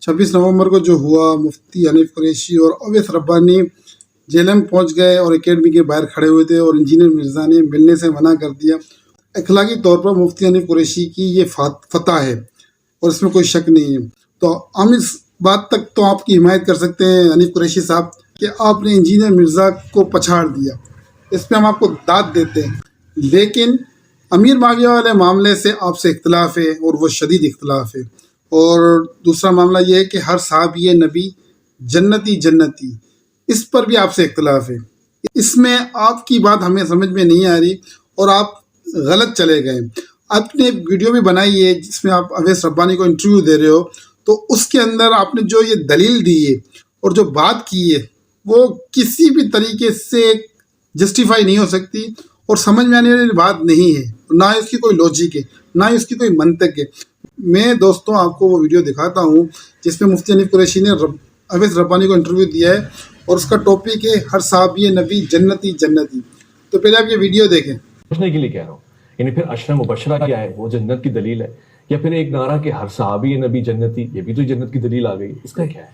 26 نومبر کو جو ہوا، مفتی حنیف قریشی اور اویس ربانی جیلم پہنچ گئے اور اکیڈمی کے باہر کھڑے ہوئے تھے اور انجینئر مرزا نے ملنے سے منع کر دیا۔ اخلاقی طور پر مفتی حنیف قریشی کی یہ فتح ہے اور اس میں کوئی شک نہیں ہے۔ تو ہم اس بات تک تو آپ کی حمایت کر سکتے ہیں حنیف قریشی صاحب کہ آپ نے انجینئر مرزا کو پچھاڑ دیا، اس پہ ہم آپ کو داد دیتے ہیں، لیکن امیر معاویہ والے معاملے سے آپ سے اختلاف ہے اور وہ شدید اختلاف ہے۔ اور دوسرا معاملہ یہ ہے کہ ہر صحابی نبی جنتی، اس پر بھی آپ سے اختلاف ہے۔ اس میں آپ کی بات ہمیں سمجھ میں نہیں آ رہی اور آپ غلط چلے گئے۔ آپ نے ویڈیو بھی بنائی ہے جس میں آپ اویس ربانی کو انٹرویو دے رہے ہو، تو اس کے اندر آپ نے جو یہ دلیل دی ہے اور جو بات کی ہے وہ کسی بھی طریقے سے جسٹیفائی نہیں ہو سکتی اور سمجھ میں آنے والی بات نہیں ہے، نہ اس کی کوئی لاجک ہے، نہ اس کی کوئی منطق ہے۔ میں دوستوں آپ کو وہ ویڈیو دکھاتا ہوں جس میں مفتی حنیف قریشی نے اویس ربانی کو انٹرویو دیا ہے اور اس کا ٹاپک ہے ہر صحابی نبی جنتی۔ تو پہلے آپ یہ ویڈیو دیکھیں۔ پوچھنے کے لیے کہہ رہا ہوں، یعنی پھر عشرہ مبشرہ کیا ہے، وہ جنت کی دلیل ہے، یا پھر ایک نعرہ کہ ہر صحابی نبی جنتی، یہ بھی تو جنت کی دلیل آ گئی، اس کا کیا ہے؟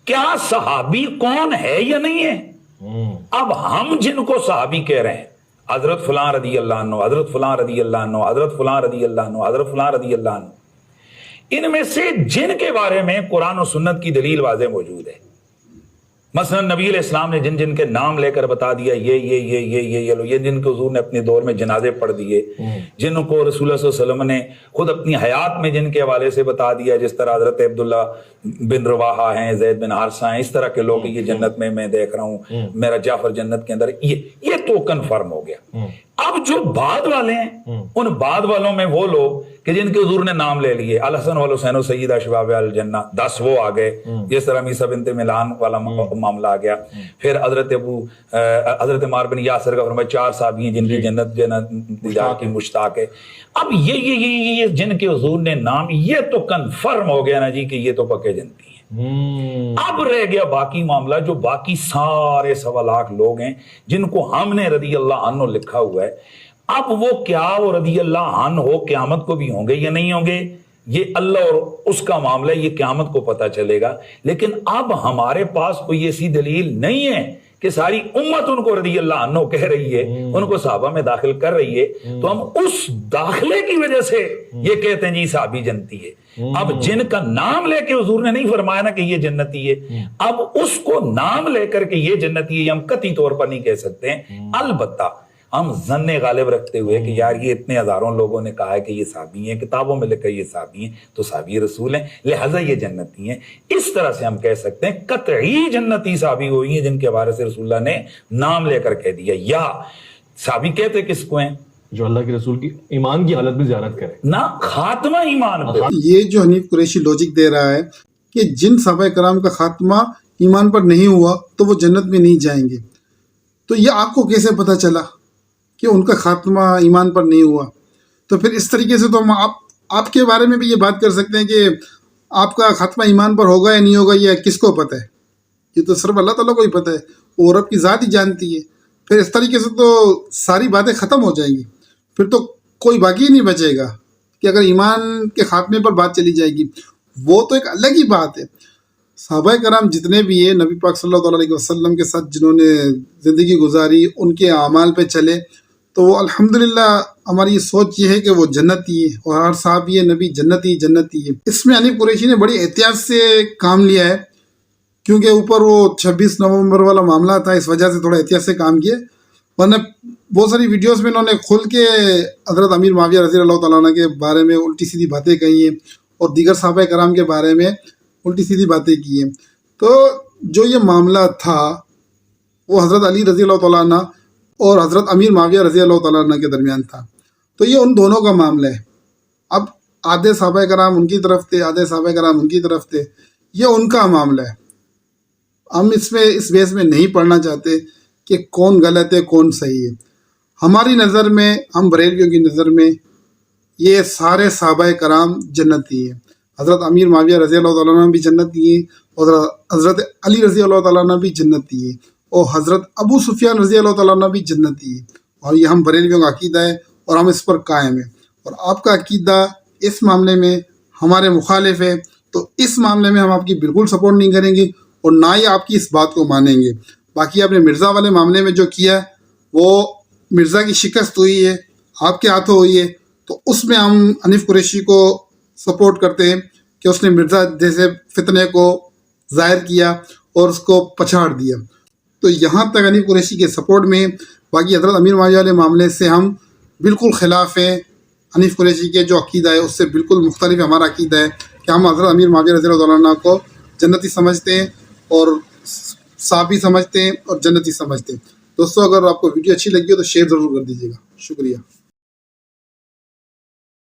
کیا صحابی کون ہے یا نہیں ہے؟ اب ہم جن کو صحابی کہہ رہے ہیں، حضرت فلاں رضی اللہ عنہ، حضرت فلاں رضی اللہ عنہ، حضرت فلاں رضی اللہ عنہ، حضرت فلاں رضی اللہ عنہ، ان میں سے جن کے بارے میں قرآن و سنت کی دلیل واضح موجود ہے، مثلا نبی علیہ السلام نے جن کے نام لے کر بتا دیا یہ جن کو حضور نے اپنے دور میں جنازے پڑھ دیے، جن کو رسول اللہ صلی اللہ علیہ وسلم نے خود اپنی حیات میں جن کے حوالے سے بتا دیا، جس طرح حضرت عبداللہ بن رواحہ ہیں، زید بن حارثہ ہیں، اس طرح کے لوگ یہ جنت میں دیکھ رہا ہوں، میرا جعفر جنت کے اندر، یہ تو کنفرم ہو گیا۔ اب جو بعد والے ہیں، ان بعد والوں میں وہ لوگ کہ جن کے حضور نے نام لے لیے، الحسن والحسین سیدہ شباب الجنہ، 10 وہ آ گئے، جس طرح میسا بنت ملان والا معاملہ آ گیا۔ پھر حضرت عمار بن یاسر کا فرمایا 4 صحابی ہیں جن کی جنت کی مشتاق ہے۔ اب یہ جن کے حضور نے نام، یہ تو کنفرم ہو گیا نا جی کہ یہ تو پکے جنتی ہیں۔ اب رہ گیا باقی معاملہ، جو باقی سارے 1.25 لاکھ لوگ ہیں جن کو ہم نے رضی اللہ عنہ لکھا ہوا ہے، اب وہ کیا وہ رضی اللہ عنہ ہو قیامت کو بھی ہوں گے یا نہیں ہوں گے، یہ اللہ اور اس کا معاملہ، یہ قیامت کو پتہ چلے گا۔ لیکن اب ہمارے پاس کوئی ایسی دلیل نہیں ہے کہ ساری امت ان کو رضی اللہ عنہ کہہ رہی ہے، ان کو صحابہ میں داخل کر رہی ہے، تو ہم اس داخلے کی وجہ سے یہ کہتے ہیں جی صحابی جنتی ہے۔ اب جن کا نام لے کے حضور نے نہیں فرمایا نا کہ یہ جنتی ہے، اب اس کو نام لے کر کے یہ جنتی ہے یہ ہم قطعی طور پر نہیں کہہ سکتے ہیں۔ البتہ ہم ظن غالب رکھتے ہوئے کہ یار یہ اتنے ہزاروں لوگوں نے کہا ہے کہ یہ صحابی ہیں، کتابوں میں لکھا یہ صحابی ہیں، تو صحابی رسول ہیں، لہذا یہ جنتی ہیں، اس طرح سے ہم کہہ سکتے ہیں قطعی جنتی صحابی ہوئی ہیں جن کے بارے سے رسول اللہ نے نام لے کر کہہ دیا۔ یا صحابی کہتے کس کو ہیں؟ جو اللہ کے رسول کی ایمان کی حالت میں زیارت کرے، نہ خاتمہ ایمان پہ۔ یہ جو حنیف قریشی لوجک دے رہا ہے کہ جن صحابہ کرام کا خاتمہ ایمان پر نہیں ہوا تو وہ جنت میں نہیں جائیں گے، تو یہ آپ کو کیسے پتہ چلا کہ ان کا خاتمہ ایمان پر نہیں ہوا؟ تو پھر اس طریقے سے تو ہم آپ کے بارے میں بھی یہ بات کر سکتے ہیں کہ آپ کا خاتمہ ایمان پر ہوگا یا نہیں ہوگا یہ کس کو پتہ ہے؟ یہ تو صرف اللہ تعالیٰ کو ہی پتہ ہے اور رب کی ذات ہی جانتی ہے۔ پھر اس طریقے سے تو ساری باتیں ختم ہو جائیں گی، پھر تو کوئی باقی نہیں بچے گا کہ اگر ایمان کے خاتمے پر بات چلی جائے گی، وہ تو ایک الگ ہی بات ہے۔ صحابہ کرام جتنے بھی ہیں، نبی پاک صلی اللہ علیہ وسلم کے ساتھ جنہوں نے زندگی گزاری، ان کے اعمال پہ چلے، تو وہ الحمدللہ ہماری سوچ یہ ہے کہ وہ جنتی ہے اور ہر صحابی نبی جنتی ہے۔ اس میں حنیف قریشی نے بڑی احتیاط سے کام لیا ہے، کیونکہ اوپر وہ 26 نومبر والا معاملہ تھا، اس وجہ سے تھوڑا احتیاط سے کام کیا، ورنہ بہت ساری ویڈیوز میں انہوں نے کھل کے حضرت امیر معاویہ رضی اللہ تعالیٰ عنہ کے بارے میں الٹی سیدھی باتیں کہی ہیں اور دیگر صحابہ کرام کے بارے میں الٹی سیدھی باتیں کی ہیں۔ تو جو یہ معاملہ تھا وہ حضرت علی رضی اللہ تعالیٰ عنہ اور حضرت امیر معاویہ رضی اللہ تعالیٰ عنہ کے درمیان تھا، تو یہ ان دونوں کا معاملہ ہے۔ اب آدھے صحابہ کرام ان کی طرف تھے، آدھے صحابہ کرام ان کی طرف تھے، یہ ان کا معاملہ ہے۔ ہم اس بیس میں نہیں پڑھنا چاہتے کہ کون غلط ہے کون صحیح ہے۔ ہماری نظر میں، ہم بریلویوں کی نظر میں، یہ سارے صحابہ کرام جنتی ہیں۔ حضرت امیر معاویہ رضی اللہ تعالیٰ عنہ بھی جنتی ہیں اور حضرت علی رضی اللہ تعالیٰ عنہ بھی جنتی ہیں اور حضرت ابو سفیان رضی اللہ تعالیٰ عنہ بھی جنتی ہیں، اور یہ ہم بریلویوں کا عقیدہ ہے اور ہم اس پر قائم ہیں۔ اور آپ کا عقیدہ اس معاملے میں ہمارے مخالف ہے، تو اس معاملے میں ہم آپ کی بالکل سپورٹ نہیں کریں گے اور نہ ہی آپ کی اس بات کو مانیں گے. باقی آپ نے مرزا والے معاملے میں جو کیا وہ مرزا کی شکست ہوئی ہے، آپ کے ہاتھوں ہوئی ہے، تو اس میں ہم حنیف قریشی کو سپورٹ کرتے ہیں کہ اس نے مرزا جیسے فتنے کو ظاہر کیا اور اس کو پچھاڑ دیا. تو یہاں تک حنیف قریشی کے سپورٹ میں. باقی حضرت امیر معاویہ والے معاملے سے ہم بالکل خلاف ہیں. حنیف قریشی کے جو عقیدہ ہے اس سے بالکل مختلف ہمارا عقیدہ ہے کہ ہم حضرت امیر معاویہ رضی اللہ عنہ کو جنتی سمجھتے ہیں اور صحابی سمجھتے ہیں اور جنتی سمجھتے ہیں. دوستو اگر آپ کو ویڈیو اچھی لگی ہو تو شیئر ضرور کر دیجیے گا. شکریہ.